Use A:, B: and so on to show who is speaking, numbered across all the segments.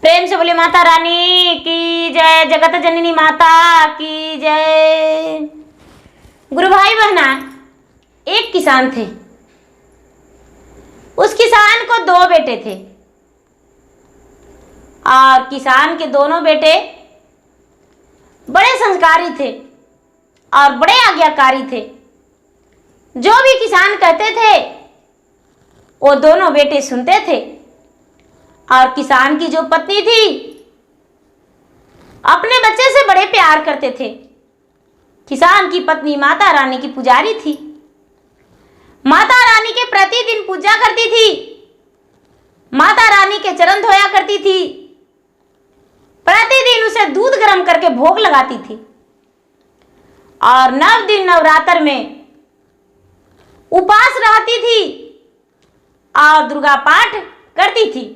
A: प्रेम से बोले माता रानी की जय, जगत जननी माता की जय। गुरु भाई बहना, एक किसान थे। उस किसान को दो बेटे थे और किसान के दोनों बेटे बड़े संस्कारी थे और बड़े आज्ञाकारी थे। जो भी किसान कहते थे वो दोनों बेटे सुनते थे। और किसान की जो पत्नी थी अपने बच्चे से बड़े प्यार करते थे। किसान की पत्नी माता रानी की पुजारी थी। माता रानी के प्रतिदिन पूजा करती थी, माता रानी के चरण धोया करती थी, प्रतिदिन उसे दूध गर्म करके भोग लगाती थी और 9 दिन नवरात्र में उपवास रहती थी और दुर्गा पाठ करती थी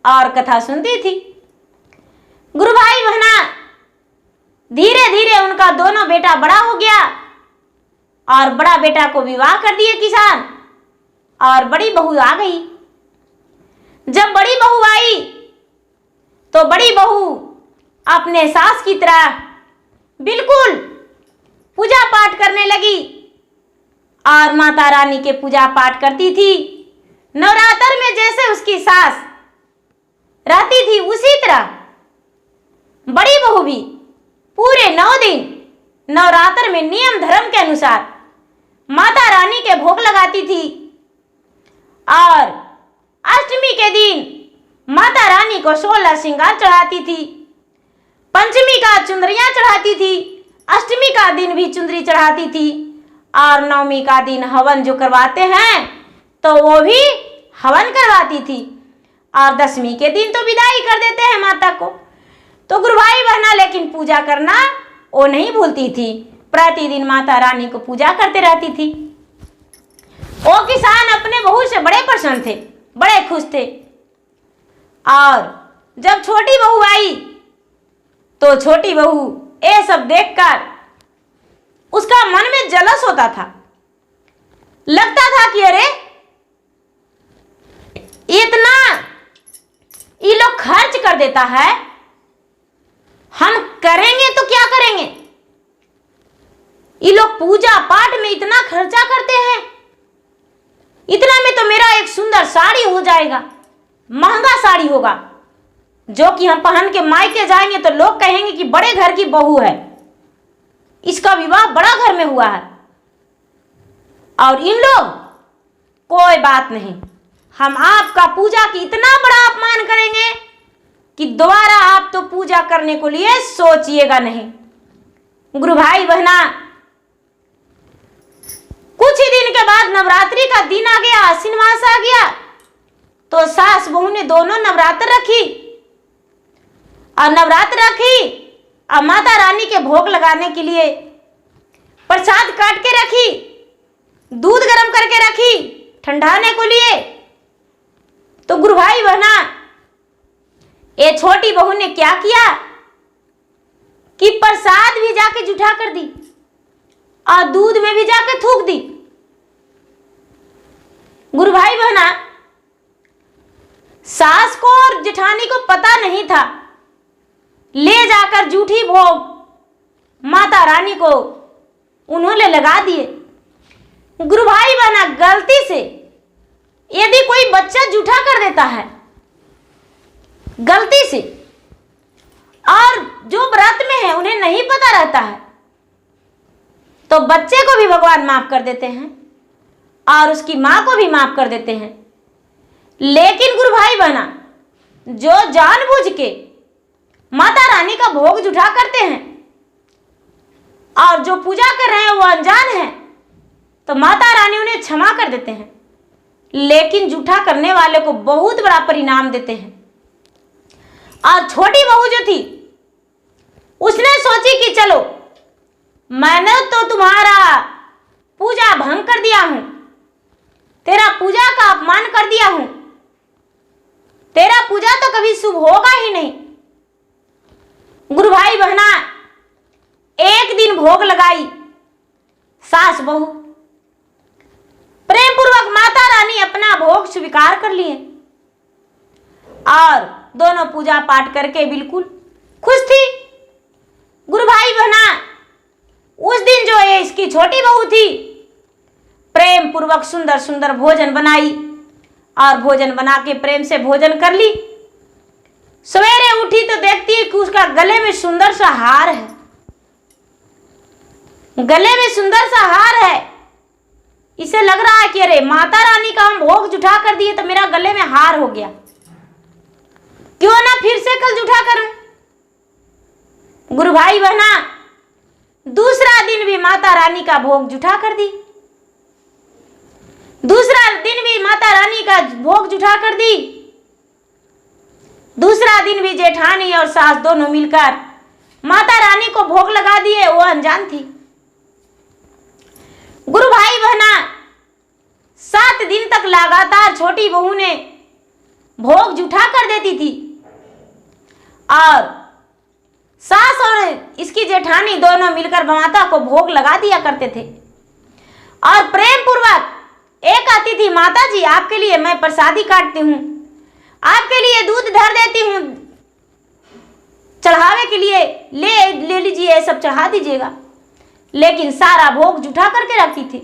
A: और कथा सुनती थी। गुरु भाई बहना, धीरे धीरे उनका दोनों बेटा बड़ा हो गया और बड़ा बेटा को विवाह कर दिए किसान और बड़ी बहू आ गई। जब बड़ी बहू आई तो बड़ी बहू अपने सास की तरह बिल्कुल पूजा पाठ करने लगी और माता रानी के पूजा पाठ करती थी। नवरात्र में जैसे उसकी सास रहती थी उसी तरह बड़ी बहू भी पूरे 9 दिन नवरात्र में नियम धर्म के अनुसार माता रानी के भोग लगाती थी और अष्टमी के दिन माता रानी को 16 श्रृंगार चढ़ाती थी। पंचमी का चुंदरियां चढ़ाती थी, अष्टमी का दिन भी चुंदरी चढ़ाती थी और नवमी का दिन हवन जो करवाते हैं तो वो भी हवन करवाती थी और दशमी के दिन तो विदाई कर देते हैं माता को। तो गुरु भाई बहना, लेकिन पूजा करना वो नहीं भूलती थी। प्रतिदिन माता रानी को पूजा करते रहती थी। वो किसान अपने बहू से बड़े प्रसन्न थे, बड़े खुश थे। और जब छोटी बहू आई तो छोटी बहू ये सब देखकर उसका मन में जलस होता था। लगता था कि अरे इतना ये लोग खर्च कर देता है, हम करेंगे तो क्या करेंगे। ये लोग पूजा पाठ में इतना खर्चा करते हैं, इतना में तो मेरा एक सुंदर साड़ी हो जाएगा, महंगा साड़ी होगा जो कि हम पहन के मायके जाएंगे तो लोग कहेंगे कि बड़े घर की बहू है, इसका विवाह बड़ा घर में हुआ है। और इन लोग कोई बात नहीं, हम आपका पूजा की इतना बड़ा अपमान करेंगे कि दोबारा आप तो पूजा करने को लिए सोचिएगा नहीं। गुरु भाई बहना, कुछ ही दिन के बाद नवरात्रि का दिन आ गया, आश्विन मास आ गया। तो सास बहू ने दोनों नवरात्र रखी और नवरात्र रखी और माता रानी के भोग लगाने के लिए प्रसाद काट के रखी, दूध गर्म करके रखी ठंडाने को लिए। तो गुरु भाई बहना, ये छोटी बहू ने क्या किया कि प्रसाद भी जाके जुठा कर दी और दूध में भी जाके थूक दी। गुरु भाई बहना, सास को और जेठानी को पता नहीं था। ले जाकर जूठी भोग माता रानी को उन्होंने लगा दिए। गुरु भाई बहना, गलती से यदि कोई बच्चा जूठा कर देता है गलती से, और जो व्रत में है उन्हें नहीं पता रहता है, तो बच्चे को भी भगवान माफ कर देते हैं और उसकी मां को भी माफ कर देते हैं। लेकिन गुरु भाई बहना, जो जानबूझ के माता रानी का भोग जुठा करते हैं और जो पूजा कर रहे हैं वो अनजान है, तो माता रानी उन्हें क्षमा कर देते हैं। लेकिन जूठा करने वाले को बहुत बड़ा परिणाम देते हैं। और छोटी बहू जो थी उसने सोची कि चलो मैंने तो तुम्हारा पूजा भंग कर दिया हूं, तेरा पूजा का अपमान कर दिया हूं, तेरा पूजा तो कभी शुभ होगा ही नहीं। गुरु भाई बहना, एक दिन भोग लगाई सास बहू, प्रेम पूर्वक माता रानी अपना भोग स्वीकार कर लिए और दोनों पूजा पाठ करके बिल्कुल खुश थी। गुरु भाई बहना, उस दिन जो ये इसकी छोटी बहू थी, प्रेम पूर्वक सुंदर सुंदर भोजन बनाई और भोजन बना के प्रेम से भोजन कर ली। सवेरे उठी तो देखती है कि उसका गले में सुंदर सा हार है, गले में सुंदर सा हार है। इसे लग रहा है कि अरे माता रानी का हम भोग जुठा कर दिए तो मेरा गले में हार हो गया, क्यों ना फिर से कल जुठा करूं। गुरु भाई बहना, दूसरा दिन भी माता रानी का भोग जुठा कर दी, दूसरा दिन भी माता रानी का भोग जुठा कर दी। दूसरा दिन भी जेठानी और सास दोनों मिलकर माता रानी को भोग लगा दिए। वो अनजान थी। गुरु भाई बहना, 7 दिन तक लगातार छोटी बहू ने भोग जुठा कर देती थी और सास और इसकी जेठानी दोनों मिलकर माता को भोग लगा दिया करते थे। और प्रेम पूर्वक एक आती थी, माता जी आपके लिए मैं प्रसादी काटती हूँ, आपके लिए दूध धर देती हूँ, चढ़ावे के लिए ले लीजिए, सब चढ़ा दीजिएगा। लेकिन सारा भोग जुठा करके रखती थी।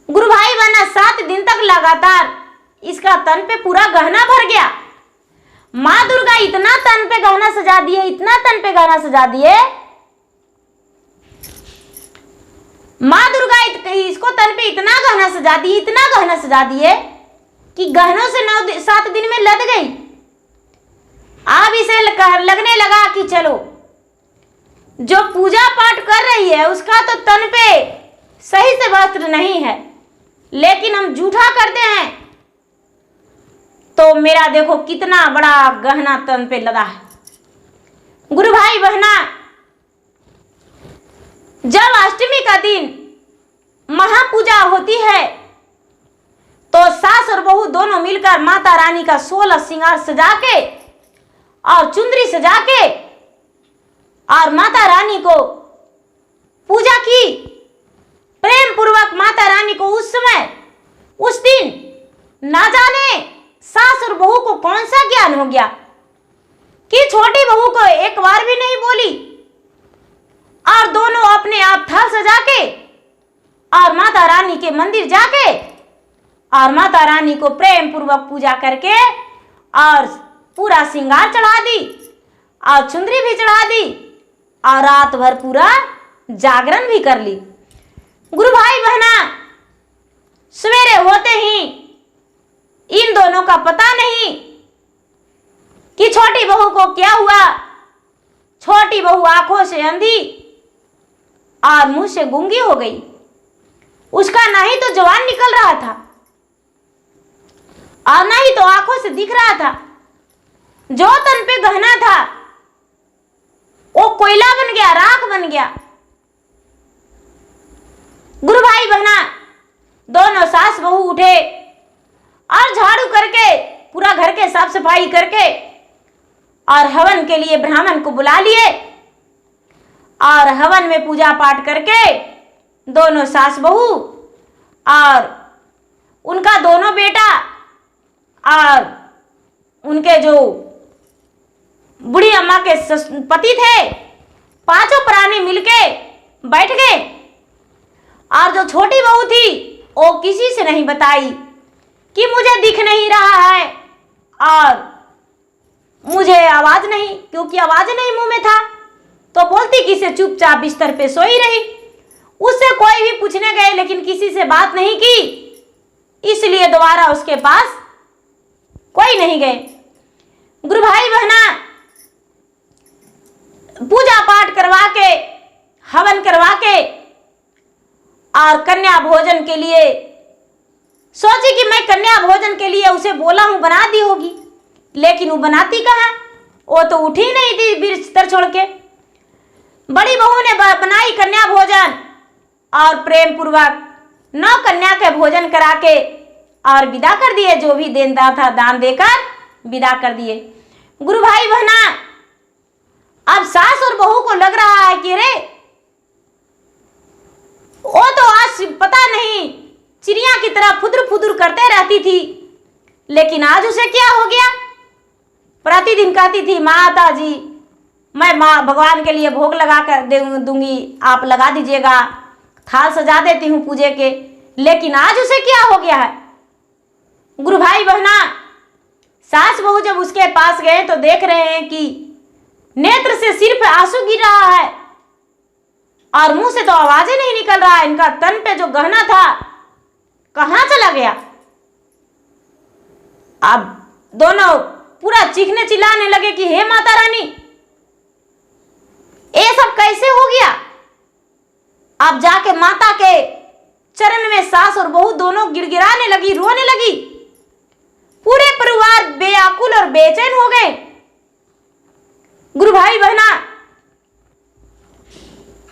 A: गुरु भाई बहना, 7 दिन तक लगातार इसका तन पे पूरा गहना भर गया। माँ दुर्गा इतना तन पे गहना सजा दिए, इतना तन पे गहना सजा दिए, माँ दुर्गा इसको तन पे इतना गहना सजा दिए, इतना गहना सजा दिए कि गहनों से 7 दिन में लद गई। अब इसे लगने लगा कि चलो, जो पूजा पाठ कर रही है उसका तो तन पे सही से वस्त्र नहीं है, लेकिन हम जूठा करते हैं तो मेरा देखो कितना बड़ा गहना तन पे लदा है। गुरु भाई बहना, जब अष्टमी का दिन महापूजा होती है तो सास और बहू दोनों मिलकर माता रानी का 16 श्रृंगार सजा के और चुंदरी सजा के और माता रानी को पूजा की। प्रेम पूर्वक माता रानी को उस समय उस दिन ना जाने सास और बहू को कौन सा ज्ञान हो गया कि छोटी बहू को एक बार भी नहीं बोली और दोनों अपने आप थाल सजा के और माता रानी के मंदिर जाके और माता रानी को प्रेम पूर्वक पूजा करके और पूरा श्रृंगार चढ़ा दी और चुंदरी भी चढ़ा दी और रात भर पूरा जागरण भी कर ली। गुरु भाई बहना, सवेरे होते ही इन दोनों का पता नहीं कि छोटी बहू को क्या हुआ। छोटी बहू आंखों से अंधी और मुंह से गूंगी हो गई। उसका ना ही तो जवान निकल रहा था और ना ही तो आंखों से दिख रहा था। जो तन पे गहना था वो कोयला बन गया, राख बन गया। गुरु भाई बहना, दोनों सास बहू उठे और झाड़ू करके पूरा घर के साफ सफाई करके और हवन के लिए ब्राह्मण को बुला लिए और हवन में पूजा पाठ करके दोनों सास बहू और उनका दोनों बेटा और उनके जो बूढ़ी अम्मा के पति थे, पांचों प्राणी मिलके बैठ गए। और जो छोटी बहू थी वो किसी से नहीं बताई कि मुझे दिख नहीं रहा है और मुझे आवाज नहीं, क्योंकि आवाज नहीं मुंह में था, तो बोलती कि से चुपचाप बिस्तर पे सोई रही। उससे कोई भी पूछने गए लेकिन किसी से बात नहीं की, इसलिए दोबारा उसके पास कोई नहीं गए। गुरु भाई बहना, पूजा पाठ करवा के हवन करवा के और कन्या भोजन के लिए सोची कि मैं कन्या भोजन के लिए उसे बोला हूं, बना दी होगी, लेकिन वो बनाती कहाँ, वो तो उठी नहीं थी बिस्तर छोड़ के। बड़ी बहू ने बनाई कन्या भोजन और प्रेम पूर्वक 9 कन्या के भोजन करा के और विदा कर दिए। जो भी देनदार था दान देकर विदा कर दिए। गुरु भाई बहना, अब सास और बहू को लग रहा है कि रे वो तो आज पता नहीं चिड़िया की तरह फुदर फुदर करते रहती थी, लेकिन आज उसे क्या हो गया, प्रतिदिन कहती थी, माता जी मैं माँ भगवान के लिए भोग लगा कर दूंगी, आप लगा दीजिएगा, थाल सजा देती हूँ पूजे के। लेकिन आज उसे क्या हो गया है? गुरु भाई बहना, सास बहू जब उसके पास गए तो देख रहे हैं कि नेत्र से सिर्फ आंसू गिर रहा है और मुंह से तो आवाजें नहीं निकल रहा है। इनका तन पे जो गहना था कहां चला गया? अब दोनों पूरा चीखने चिल्लाने लगे कि हे माता रानी, ये सब कैसे हो गया? अब जाके माता के चरण में सास और बहू दोनों गिड़गिड़ाने लगी, रोने लगी। पूरे परिवार बेअकुल और बेचैन हो गए। गुरु भाई बहना,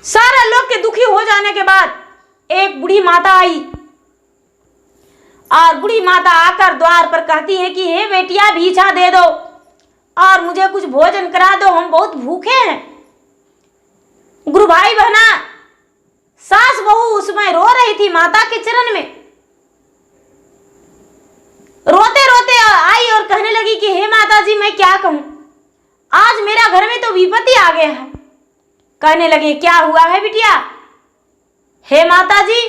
A: सारा लोग के दुखी हो जाने के बाद एक बूढ़ी माता आई और बूढ़ी माता आकर द्वार पर कहती है कि हे बेटिया, भीछा दे दो और मुझे कुछ भोजन करा दो, हम बहुत भूखे हैं। गुरु भाई बहना, सास बहू उसमें रो रही थी माता के चरण में। रोते रोते आई और कहने लगी कि हे माता जी, मैं क्या कहूं, आज मेरा घर में तो विपत्ति आ गया है। कहने लगे, क्या हुआ है बिटिया? हे माता जी,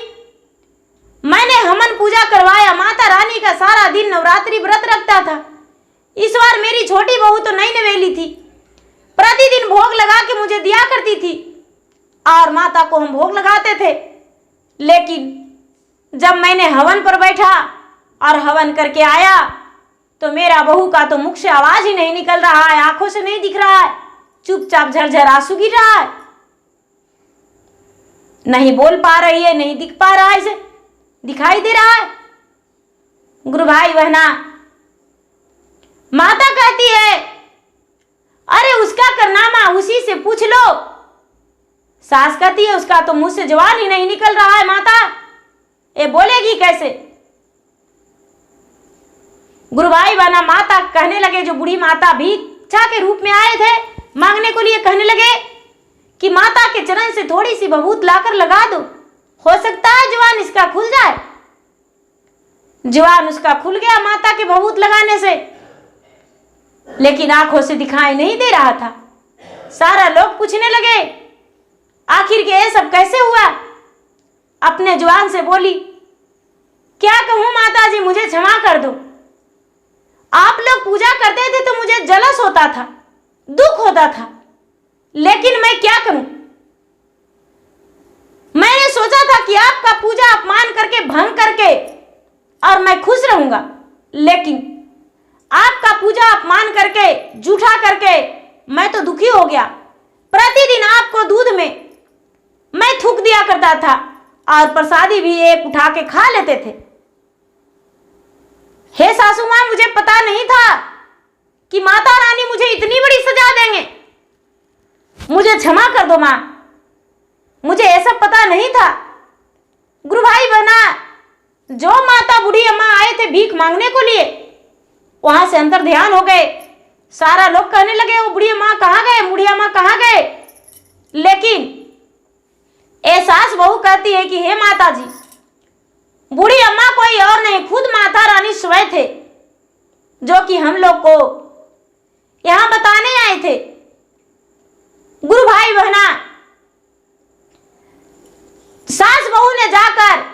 A: मैंने हवन पूजा करवाया, माता रानी का सारा दिन नवरात्रि व्रत रखता था। इस बार मेरी छोटी बहू तो नई नवेली थी, प्रतिदिन भोग लगा के मुझे दिया करती थी और माता को हम भोग लगाते थे। लेकिन जब मैंने हवन पर बैठा और हवन करके आया तो मेरा बहू का तो मुख से आवाज ही नहीं निकल रहा है, आंखों से नहीं दिख रहा है, चुपचाप झरझर आंसू गिर रहा है, नहीं बोल पा रही है, नहीं दिख पा रहा है, इसे दिखाई दे रहा है। गुरु भाई बहना, माता कहती है, अरे उसका करनामा उसी से पूछ लो। सास कहती है, उसका तो मुंह से जवान ही नहीं निकल रहा है माता, ये बोलेगी कैसे? गुरु भाई बहना, माता कहने लगे, जो बूढ़ी माता भिक्षा के रूप में आए थे मांगने को लिए, कहने लगे कि माता के चरण से थोड़ी सी बबूत लाकर लगा दो, हो सकता है जवान इसका खुल जाए। जवान उसका खुल गया माता के बबूत लगाने से, लेकिन आंखों से दिखाई नहीं दे रहा था। सारा लोग पूछने लगे, आखिर के ये सब कैसे हुआ? अपने जवान से बोली, क्या कहूं माता जी, मुझे क्षमा कर दो। आप लोग पूजा करते थे तो मुझे जलस होता था, दुख होता था, लेकिन मैं क्या करूं? मैंने सोचा था कि आपका पूजा अपमान करके, भंग करके और मैं खुश रहूंगा, लेकिन आपका पूजा अपमान करके, जूठा करके मैं तो दुखी हो गया। प्रतिदिन आपको दूध में मैं थूक दिया करता था और प्रसादी भी एक उठा के खा लेते थे। हे सासू मां, मुझे पता नहीं था कि माता रानी मुझे इतनी बड़ी सजा देंगे, मुझे क्षमा कर दो मां, मुझे ऐसा पता नहीं था। गुरु भाई बहना, जो माता बूढ़ी अम्मा आए थे भीख मांगने को लिए, वहां से अंतर ध्यान हो गए। सारा लोग कहने लगे, वो बूढ़ी अम्मा कहाँ गए, बूढ़ी अम्मा कहाँ गए? लेकिन एहसास बहू कहती है कि हे माता जी, बूढ़ी अम्मा कोई और नहीं, खुद माता रानी स्वयं थे, जो कि हम लोग को यहां बताने आए थे। गुरु भाई बहना, सास बहू ने जाकर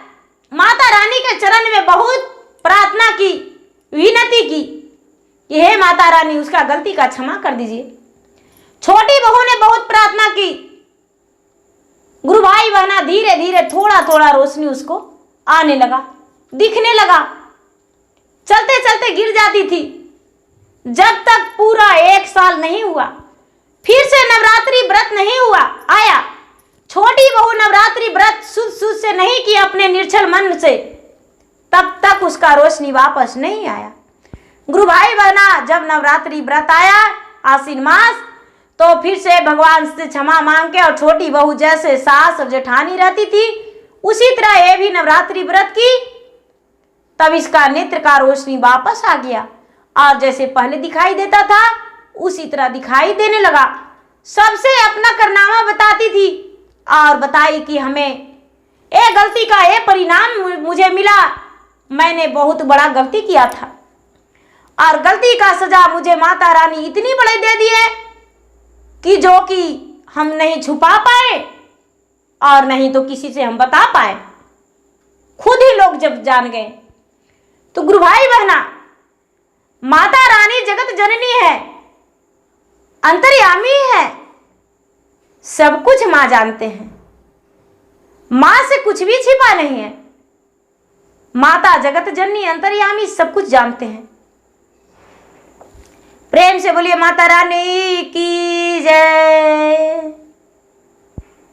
A: माता रानी के चरण में बहुत प्रार्थना की, विनती की कि हे माता रानी, उसका गलती का क्षमा कर दीजिए। छोटी बहू ने बहुत प्रार्थना की। गुरु भाई बहना, धीरे धीरे थोड़ा थोड़ा रोशनी उसको आने लगा, दिखने लगा। चलते चलते गिर जाती थी, जब तक पूरा 1 साल नहीं हुआ, फिर से नवरात्रि व्रत नहीं हुआ आया। छोटी बहू नवरात्रि व्रत शुद्ध से नहीं किया अपने निर्छल मन से, तब तक उसका रोशनी वापस नहीं आया। गुरु भाई बहना, जब नवरात्रि व्रत आया आश्विन मास, तो फिर से भगवान से क्षमा मांग के, और छोटी बहू जैसे सास और जेठानी रहती थी उसी तरह ये भी नवरात्रि व्रत की, तब इसका नेत्र का रोशनी वापस आ गया और जैसे पहले दिखाई देता था उसी तरह दिखाई देने लगा। सबसे अपना कारनामा बताती थी और बताई कि हमें ये गलती का ये परिणाम मुझे मिला, मैंने बहुत बड़ा गलती किया था और गलती का सजा मुझे माता रानी इतनी बड़ी दे दी है कि जो कि हम नहीं छुपा पाए और नहीं तो किसी से हम बता पाए। खुद ही लोग जब जान गए। तो गुरु भाई बहना, माता रानी जगत जननी है, अंतर्यामी है, सब कुछ मां जानते हैं। मां से कुछ भी छिपा नहीं है। माता जगत जननी अंतर्यामी सब कुछ जानते हैं। प्रेम से बोलिए माता रानी की जय।